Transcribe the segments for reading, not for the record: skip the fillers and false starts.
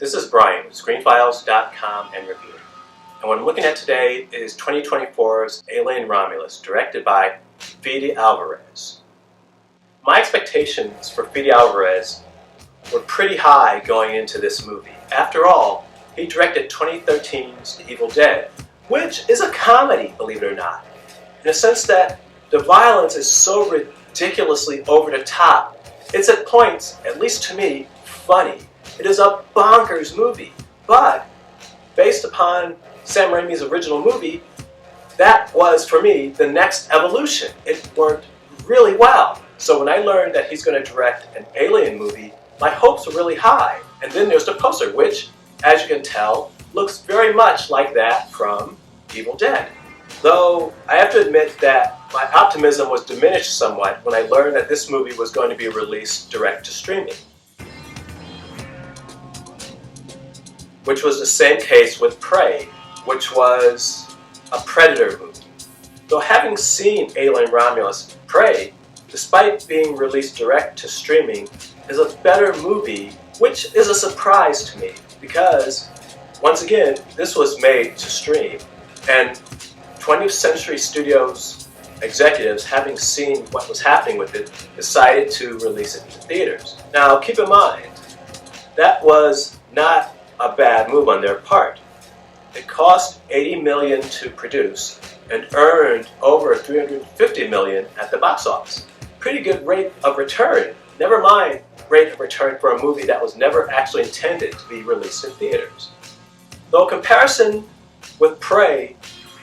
This is Brian with ScreenFiles.com and Review. And what I'm looking at today is 2024's Alien Romulus, directed by Fede Alvarez. My expectations for Fede Alvarez were pretty high going into this movie. After all, he directed 2013's The Evil Dead, which is a comedy, believe it or not, in a sense that the violence is so ridiculously over the top. It's at points, at least to me, funny. It is a bonkers movie, but based upon Sam Raimi's original movie, that was, for me, the next evolution. It worked really well. So when I learned that he's going to direct an Alien movie, my hopes were really high. And then there's the poster, which, as you can tell, looks very much like that from Evil Dead. Though I have to admit that my optimism was diminished somewhat when I learned that this movie was going to be released direct to streaming, which was the same case with Prey, which was a Predator movie. Though having seen Alien Romulus, Prey, despite being released direct to streaming, is a better movie, which is a surprise to me because, once again, this was made to stream. And 20th Century Studios executives, having seen what was happening with it, decided to release it to theaters. Now, keep in mind, that was not a bad move on their part. It cost $80 million to produce and earned over $350 million at the box office. Pretty good rate of return. Never mind rate of return for a movie that was never actually intended to be released in theaters. Though comparison with Prey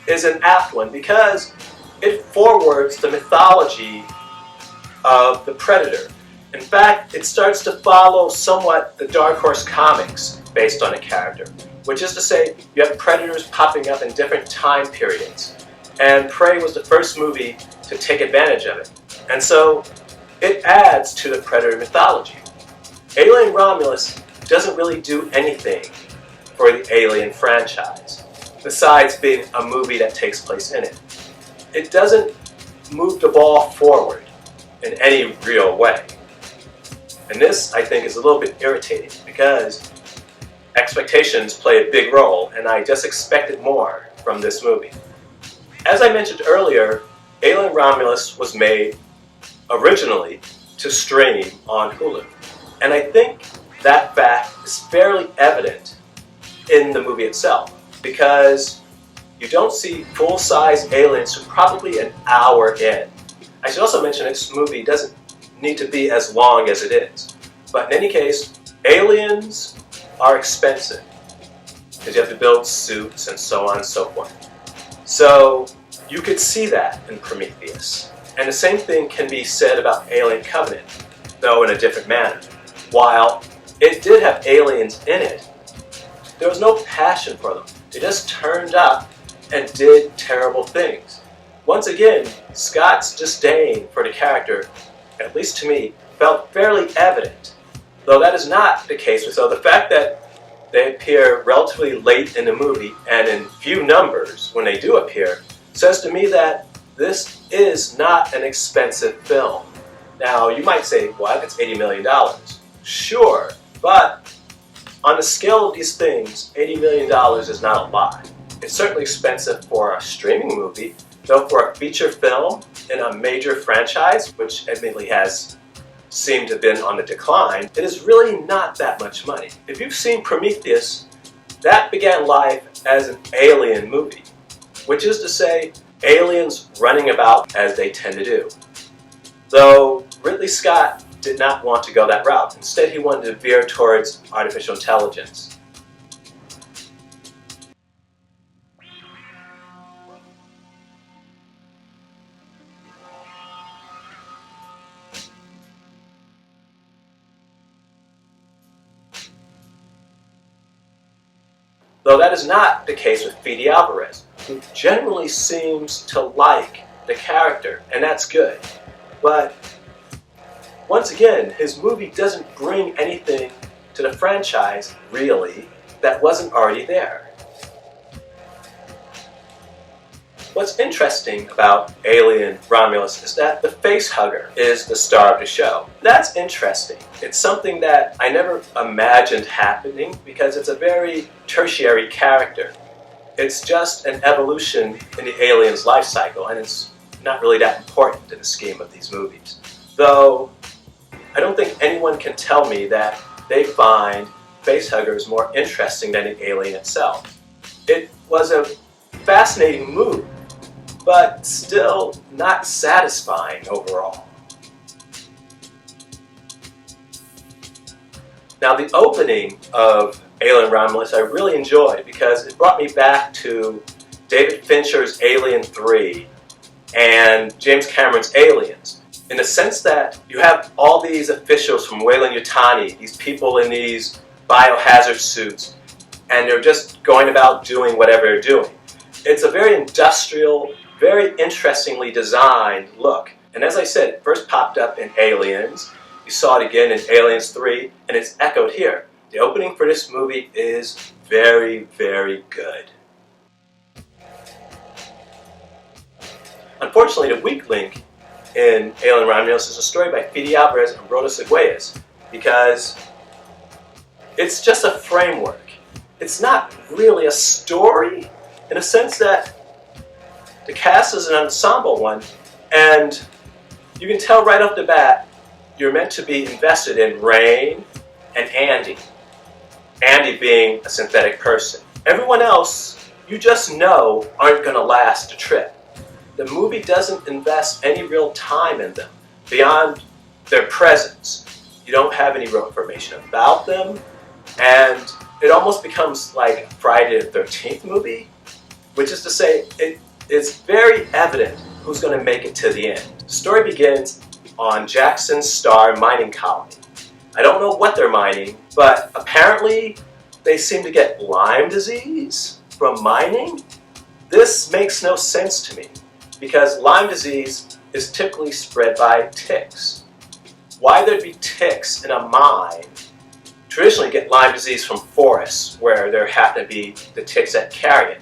is an apt one because it forwards the mythology of the Predator. In fact, it starts to follow somewhat the Dark Horse comics based on a character, which is to say you have predators popping up in different time periods. And Prey was the first movie to take advantage of it. And so it adds to the Predator mythology. Alien Romulus doesn't really do anything for the Alien franchise, besides being a movie that takes place in it. It doesn't move the ball forward in any real way. And this, I think, is a little bit irritating because expectations play a big role, and I just expected more from this movie. As I mentioned earlier, Alien Romulus was made originally to stream on Hulu. And I think that fact is fairly evident in the movie itself, because you don't see full-size aliens for probably an hour in. I should also mention this movie doesn't need to be as long as it is. But in any case, aliens are expensive because you have to build suits and so on and so forth. So you could see that in Prometheus. And the same thing can be said about Alien Covenant, though in a different manner. While it did have aliens in it, there was no passion for them. They just turned up and did terrible things. Once again, Scott's disdain for the character, at least to me, felt fairly evident. Though that is not the case with, so the fact that they appear relatively late in the movie and in few numbers when they do appear says to me that this is not an expensive film. Now, you might say, what, it's $80 million. Sure, but on the scale of these things, $80 million is not a lot. It's certainly expensive for a streaming movie, though for a feature film in a major franchise, which admittedly has seemed to have been on the decline, it is really not that much money. If you've seen Prometheus, that began life as an alien movie, which is to say, aliens running about as they tend to do. Though Ridley Scott did not want to go that route. Instead, he wanted to veer towards artificial intelligence. Though that is not the case with Fede Alvarez, who generally seems to like the character, and that's good. But once again, his movie doesn't bring anything to the franchise, really, that wasn't already there. What's interesting about Alien Romulus is that the facehugger is the star of the show. That's interesting. It's something that I never imagined happening because it's a very tertiary character. It's just an evolution in the alien's life cycle, and it's not really that important in the scheme of these movies. Though, I don't think anyone can tell me that they find facehuggers more interesting than the alien itself. It was a fascinating move, but still not satisfying overall. Now, the opening of Alien Romulus I really enjoyed because it brought me back to David Fincher's Alien 3 and James Cameron's Aliens, in the sense that you have all these officials from Weyland-Yutani, these people in these biohazard suits, and they're just going about doing whatever they're doing. It's a very industrial, very interestingly designed look. And as I said, it first popped up in Aliens. You saw it again in Aliens 3, and it's echoed here. The opening for this movie is very, very good. Unfortunately, the weak link in Alien Romulus is a story by Fede Alvarez and Romulus, because it's just a framework. It's not really a story in a sense that the cast is an ensemble one, and you can tell right off the bat you're meant to be invested in Rain and Andy. Andy being a synthetic person. Everyone else, you just know, aren't going to last the trip. The movie doesn't invest any real time in them beyond their presence. You don't have any real information about them, and it almost becomes like a Friday the 13th movie, which is to say, it's very evident who's going to make it to the end. The story begins on Jackson's Star mining colony. I don't know what they're mining, but apparently they seem to get Lyme disease from mining. This makes no sense to me, because Lyme disease is typically spread by ticks. Why there'd be ticks in a mine? Traditionally you get Lyme disease from forests, where there happen to be the ticks that carry it.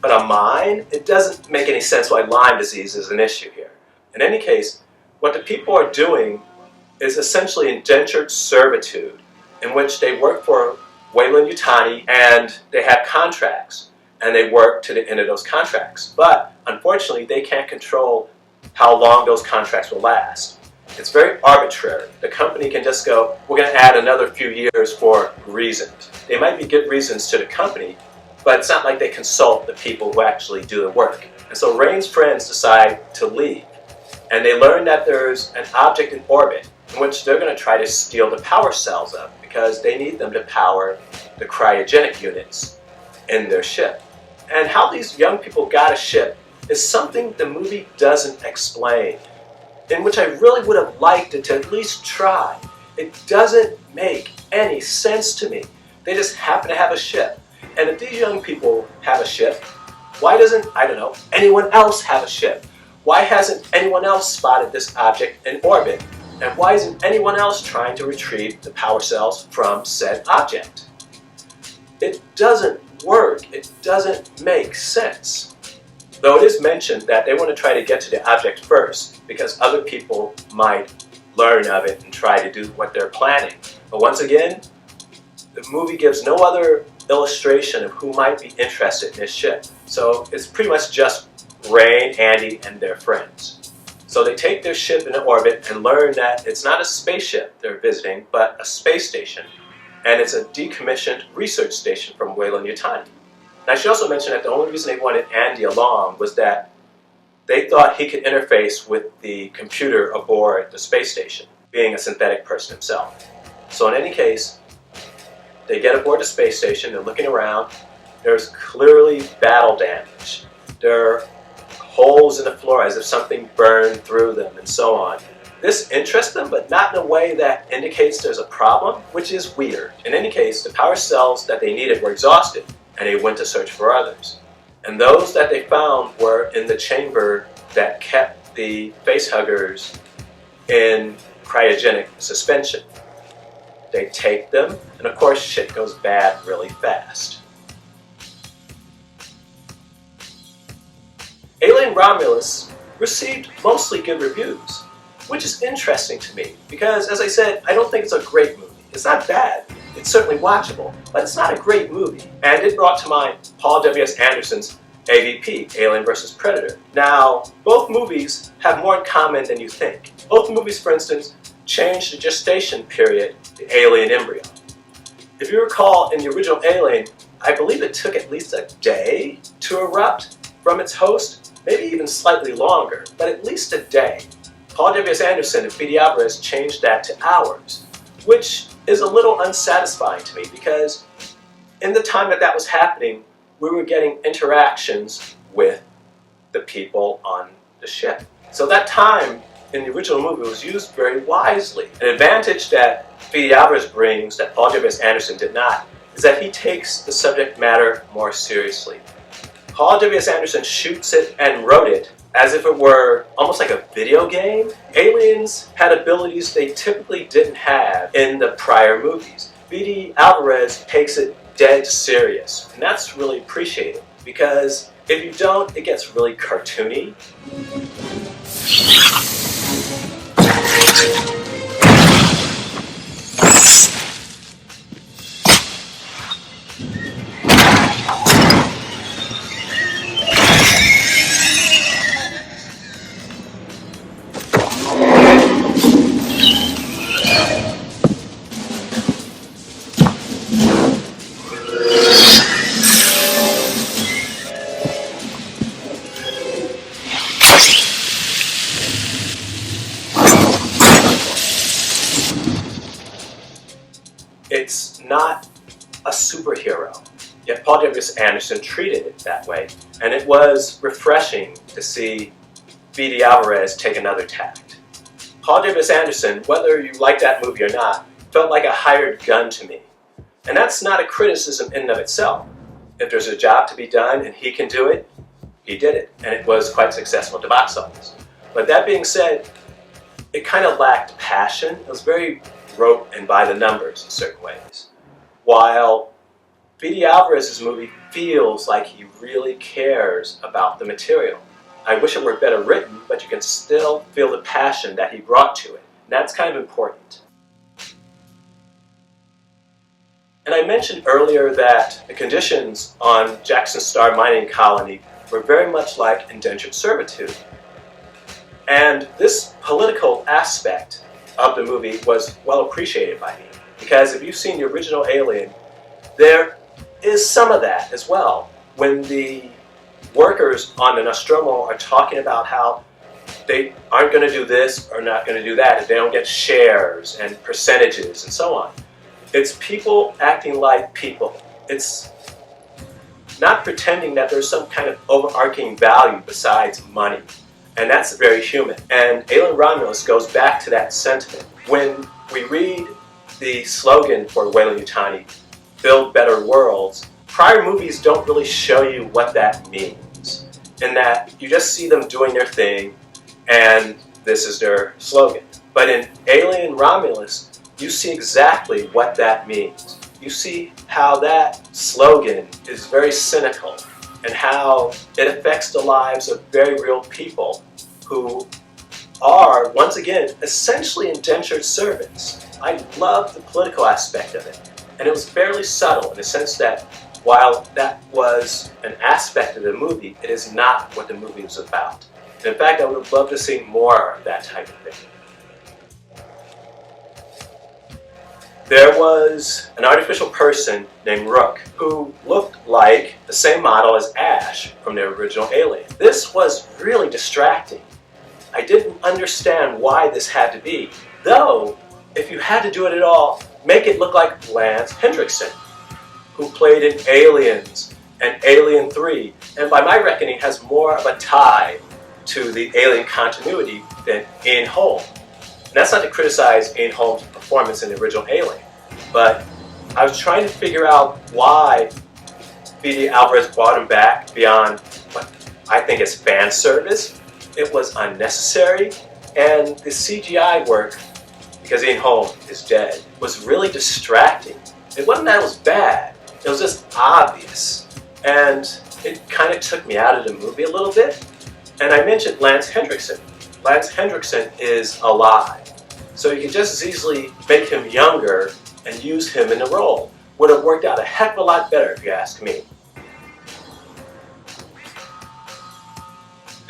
But a mine? It doesn't make any sense why Lyme disease is an issue here. In any case, what the people are doing is essentially indentured servitude, in which they work for Weyland-Yutani and they have contracts, and they work to the end of those contracts. But unfortunately, they can't control how long those contracts will last. It's very arbitrary. The company can just go, we're going to add another few years for reasons. They might be good reasons to the company, but it's not like they consult the people who actually do the work. And so Rain's friends decide to leave, and they learn that there's an object in orbit in which they're going to try to steal the power cells of, because they need them to power the cryogenic units in their ship. And how these young people got a ship is something the movie doesn't explain, in which I really would have liked it to at least try. It doesn't make any sense to me. They just happen to have a ship. And if these young people have a ship, why doesn't, I don't know, anyone else have a ship? Why hasn't anyone else spotted this object in orbit? And why isn't anyone else trying to retrieve the power cells from said object? It doesn't work. It doesn't make sense. Though it is mentioned that they want to try to get to the object first, because other people might learn of it and try to do what they're planning. But once again, the movie gives no other illustration of who might be interested in this ship. So it's pretty much just Rain, Andy, and their friends. So they take their ship into orbit and learn that it's not a spaceship they're visiting, but a space station. And it's a decommissioned research station from Weyland-Yutani. Now I should also mention that the only reason they wanted Andy along was that they thought he could interface with the computer aboard the space station, being a synthetic person himself. So in any case, they get aboard the space station, they're looking around, there's clearly battle damage. There are holes in the floor as if something burned through them and so on. This interests them, but not in a way that indicates there's a problem, which is weird. In any case, the power cells that they needed were exhausted, and they went to search for others. And those that they found were in the chamber that kept the facehuggers in cryogenic suspension. They take them, and of course shit goes bad really fast. Romulus received mostly good reviews, which is interesting to me because, as I said, I don't think it's a great movie. It's not bad. It's certainly watchable, but it's not a great movie. And it brought to mind Paul W.S. Anderson's AVP, Alien vs. Predator. Now, both movies have more in common than you think. Both movies, for instance, changed the gestation period to alien embryo. If you recall, in the original Alien, I believe it took at least a day to erupt from its host, maybe even slightly longer, but at least a day. Paul W.S. Anderson and Fede Alvarez changed that to hours, which is a little unsatisfying to me because in the time that that was happening, we were getting interactions with the people on the ship. So that time in the original movie was used very wisely. An advantage that Fede Alvarez brings that Paul W.S. Anderson did not is that he takes the subject matter more seriously. Paul W.S. Anderson shoots it and wrote it as if it were almost like a video game. Aliens had abilities they typically didn't have in the prior movies. Fede Alvarez takes it dead serious, and that's really appreciated because if you don't, it gets really cartoony. It's not a superhero, yet Paul W.S. Anderson treated it that way, and it was refreshing to see Fede Alvarez take another tact. Paul W.S. Anderson, whether you like that movie or not, felt like a hired gun to me. And that's not a criticism in and of itself. If there's a job to be done and he can do it, he did it, and it was quite successful at the box office. But that being said, it kind of lacked passion. It was very rote and by the numbers in certain ways. While Fede Alvarez's movie feels like he really cares about the material. I wish it were better written, but you can still feel the passion that he brought to it. And that's kind of important. And I mentioned earlier that the conditions on Jackson's Star mining colony were very much like indentured servitude. And this political aspect of the movie was well appreciated by me. Because if you've seen the original Alien, there is some of that as well. When the workers on the Nostromo are talking about how they aren't going to do this or not going to do that, if they don't get shares and percentages and so on. It's people acting like people. It's not pretending that there's some kind of overarching value besides money. And that's very human. And Alien Romulus goes back to that sentiment. When we read the slogan for Weyland-Yutani, build better worlds, prior movies don't really show you what that means. In that you just see them doing their thing and this is their slogan. But in Alien Romulus, you see exactly what that means. You see how that slogan is very cynical and how it affects the lives of very real people who are, once again, essentially indentured servants. I love the political aspect of it. And it was fairly subtle in the sense that while that was an aspect of the movie, it is not what the movie was about. And in fact, I would love to see more of that type of thing. There was an artificial person named Rook who looked like the same model as Ash from the original Alien. This was really distracting. I didn't understand why this had to be, though if you had to do it at all, make it look like Lance Hendrickson, who played in Aliens and Alien 3, and by my reckoning has more of a tie to the Alien continuity than Ian Holm. And that's not to criticize Ian Holm's performance in the original Alien, but I was trying to figure out why Fede Alvarez brought him back beyond what I think is fan service. It was unnecessary, and the CGI work, because Ian Holm is dead, was really distracting. It wasn't that it was bad, it was just obvious. And it kind of took me out of the movie a little bit. And I mentioned Lance Hendrickson. Lance Hendrickson is alive. So you can just as easily make him younger and use him in the role. Would have worked out a heck of a lot better if you ask me.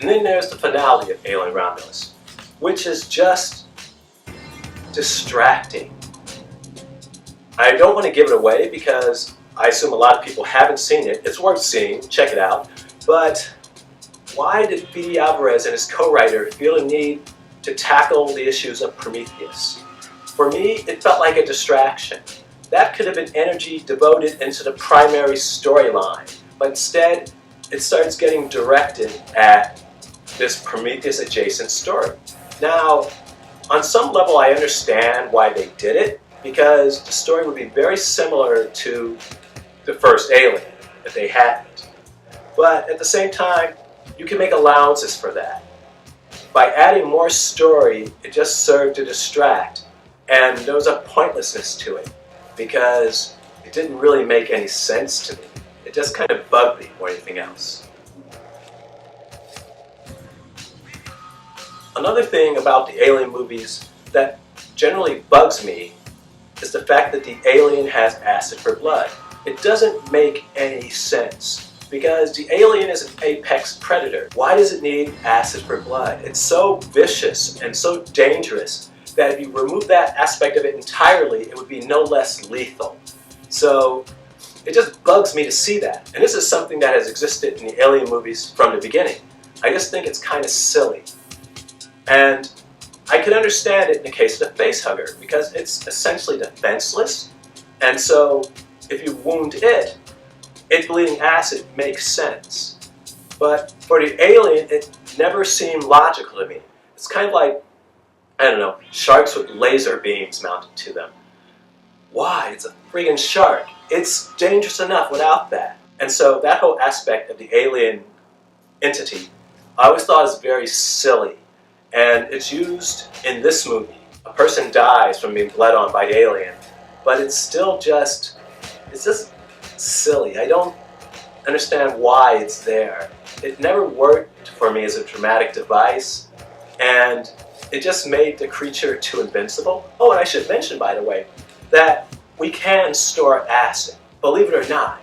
And then there's the finale of Alien Romulus, which is just distracting. I don't want to give it away because I assume a lot of people haven't seen it. It's worth seeing, check it out. But why did Fede Alvarez and his co-writer feel a need to tackle the issues of Prometheus? For me, it felt like a distraction. That could have been energy devoted into the primary storyline, but instead, it starts getting directed at this Prometheus-adjacent story. Now, on some level, I understand why they did it, because the story would be very similar to the first Alien if they hadn't. But at the same time, you can make allowances for that. By adding more story, it just served to distract, and there was a pointlessness to it, because it didn't really make any sense to me. It just kind of bugged me more than anything else. Another thing about the Alien movies that generally bugs me is the fact that the alien has acid for blood. It doesn't make any sense, because the alien is an apex predator. Why does it need acid for blood? It's so vicious and so dangerous that if you remove that aspect of it entirely, it would be no less lethal. So it just bugs me to see that. And this is something that has existed in the Alien movies from the beginning. I just think it's kind of silly. And I can understand it in the case of the facehugger, because it's essentially defenseless. And so if you wound it bleeding acid makes sense. But for the alien, it never seemed logical to me. It's kind of like, I don't know, sharks with laser beams mounted to them. Why? It's a friggin' shark. It's dangerous enough without that. And so that whole aspect of the alien entity, I always thought was very silly. And it's used in this movie. A person dies from being bled on by the alien, but it's still just, it's just silly. I don't understand why it's there. It never worked for me as a dramatic device, and it just made the creature too invincible. Oh, and I should mention, by the way, that we can store acid. Believe it or not,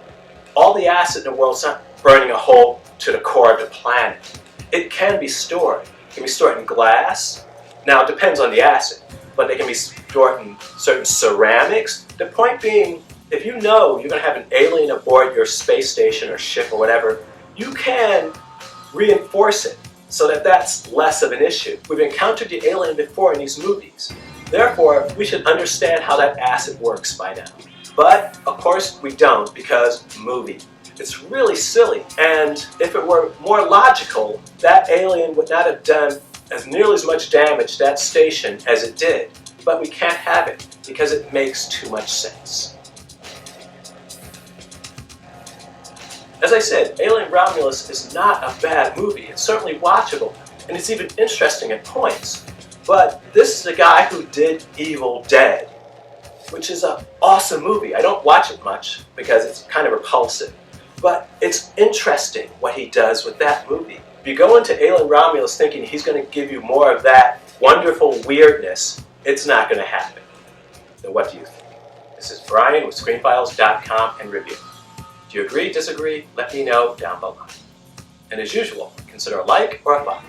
all the acid in the world is not burning a hole to the core of the planet. It can be stored. It can be stored in glass. Now, it depends on the acid, but they can be stored in certain ceramics. The point being, if you know you're going to have an alien aboard your space station or ship or whatever, you can reinforce it so that that's less of an issue. We've encountered the alien before in these movies. Therefore, we should understand how that acid works by now. But, of course, we don't, because movie. It's really silly, and if it were more logical, that alien would not have done as nearly as much damage to that station as it did. But we can't have it, because it makes too much sense. As I said, Alien Romulus is not a bad movie. It's certainly watchable, and it's even interesting at points. But this is the guy who did Evil Dead, which is an awesome movie. I don't watch it much because it's kind of repulsive. But it's interesting what he does with that movie. If you go into Alien Romulus thinking he's going to give you more of that wonderful weirdness, it's not going to happen. So what do you think? This is Brian with ScreenFiles.com and Review. Do you agree, disagree? Let me know down below. And as usual, consider a like or a follow.